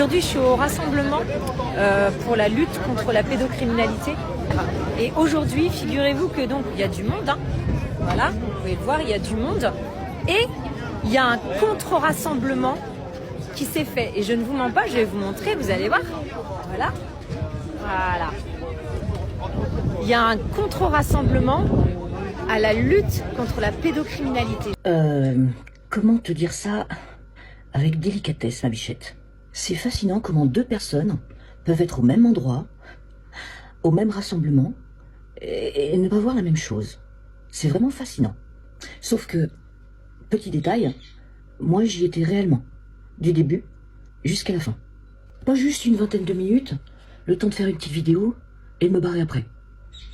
Aujourd'hui, je suis au rassemblement pour la lutte contre la pédocriminalité. Et aujourd'hui, figurez-vous que donc il y a du monde. Hein. Voilà, vous pouvez le voir, il y a du monde. Et il y a un contre-rassemblement qui s'est fait. Et je ne vous mens pas, je vais vous montrer, vous allez voir. Voilà. Voilà. Il y a un contre-rassemblement à la lutte contre la pédocriminalité. Comment te dire ça avec délicatesse, ma bichette? C'est fascinant comment deux personnes peuvent être au même endroit, au même rassemblement, et ne pas voir la même chose. C'est vraiment fascinant. Sauf que, petit détail, moi j'y étais réellement, du début jusqu'à la fin. Pas juste une vingtaine de minutes, le temps de faire une petite vidéo et de me barrer après.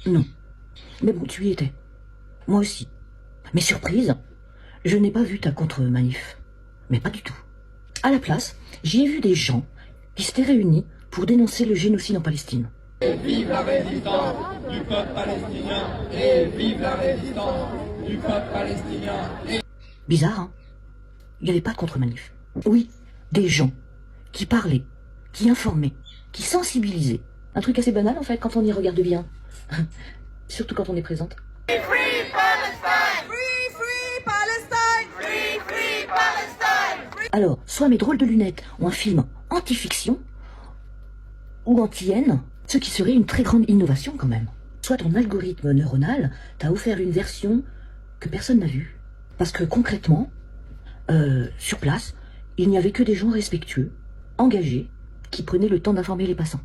Non. Mais bon, tu y étais. Moi aussi. Mais surprise, je n'ai pas vu ta contre-manif. Mais pas du tout. À la place, j'y ai vu des gens qui s'étaient réunis pour dénoncer le génocide en Palestine. Et vive la résistance du peuple palestinien. Et vive la résistance du peuple palestinien. Bizarre, hein? Il n'y avait pas de contre-manif. Oui, des gens qui parlaient, qui informaient, qui sensibilisaient. Un truc assez banal en fait quand on y regarde bien. Surtout quand on est présente. Free Palestine! Free, free Palestine! Free, free Palestine! Alors, soit mes drôles de lunettes ou un film anti-fiction, ou anti-haine, ce qui serait une très grande innovation quand même. Soit ton algorithme neuronal t'a offert une version que personne n'a vue. Parce que concrètement, sur place, il n'y avait que des gens respectueux, engagés, qui prenaient le temps d'informer les passants.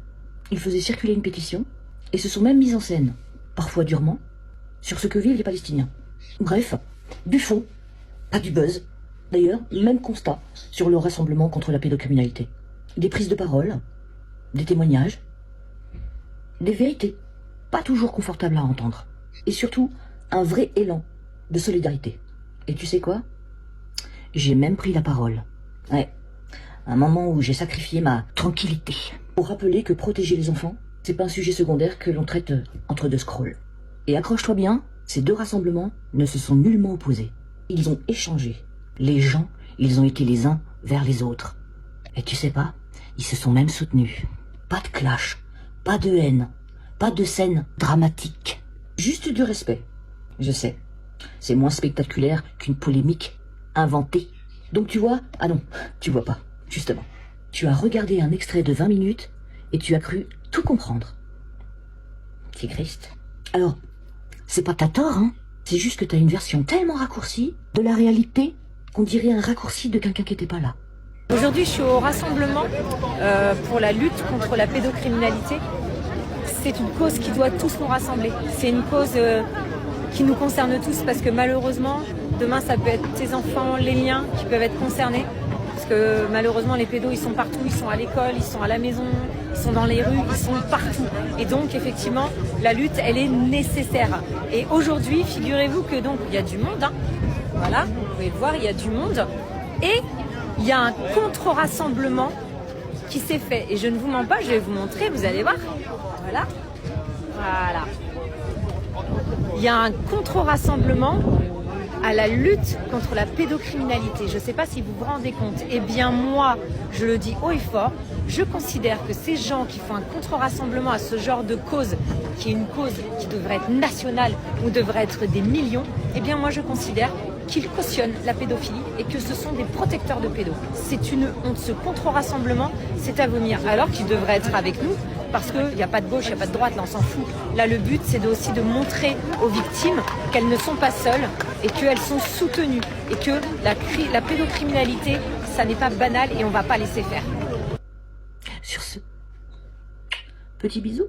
Ils faisaient circuler une pétition, et se sont même mis en scène, parfois durement, sur ce que vivent les Palestiniens. Bref, du fond, pas du buzz. D'ailleurs, même constat sur le rassemblement contre la pédocriminalité. Des prises de parole, des témoignages, des vérités, pas toujours confortables à entendre. Et surtout, un vrai élan de solidarité. Et tu sais quoi? J'ai même pris la parole. Ouais, un moment où j'ai sacrifié ma tranquillité. Pour rappeler que protéger les enfants, c'est pas un sujet secondaire que l'on traite entre deux scrolls. Et accroche-toi bien, ces deux rassemblements ne se sont nullement opposés. Ils ont échangé. Les gens, ils ont été les uns vers les autres. Et tu sais pas, ils se sont même soutenus. Pas de clash, pas de haine, pas de scène dramatique. Juste du respect. Je sais, c'est moins spectaculaire qu'une polémique inventée. Donc tu vois, ah non, tu vois pas, justement. Tu as regardé un extrait de 20 minutes et tu as cru tout comprendre. C'est Christ. Alors, c'est pas ta tort, hein. C'est juste que t'as une version tellement raccourcie de la réalité qu'on dirait un raccourci de quelqu'un qui était pas là. Aujourd'hui, je suis au rassemblement pour la lutte contre la pédocriminalité. C'est une cause qui doit tous nous rassembler. C'est une cause qui nous concerne tous parce que malheureusement, demain, ça peut être tes enfants, les miens qui peuvent être concernés. Parce que malheureusement, les pédos, ils sont partout. Ils sont à l'école, ils sont à la maison, ils sont dans les rues, ils sont partout. Et donc, effectivement, la lutte, elle est nécessaire. Et aujourd'hui, figurez-vous que donc, il y a du monde. Hein. Voilà, vous pouvez le voir, il y a du monde. Et il y a un contre-rassemblement qui s'est fait. Et je ne vous mens pas, je vais vous montrer, vous allez voir. Voilà. Voilà. Il y a un contre-rassemblement à la lutte contre la pédocriminalité. Je ne sais pas si vous vous rendez compte. Eh bien moi, je le dis haut et fort, je considère que ces gens qui font un contre-rassemblement à ce genre de cause, qui est une cause qui devrait être nationale ou devrait être des millions, eh bien moi je considère qu'ils cautionnent la pédophilie et que ce sont des protecteurs de pédos. C'est une honte. Ce contre-rassemblement, c'est à vomir. Alors qu'ils devraient être avec nous, parce qu'il n'y a pas de gauche, il n'y a pas de droite, là on s'en fout. Là le but, c'est aussi de montrer aux victimes qu'elles ne sont pas seules et qu'elles sont soutenues. Et que la pédocriminalité, ça n'est pas banal et on ne va pas laisser faire. Sur ce, petit bisou.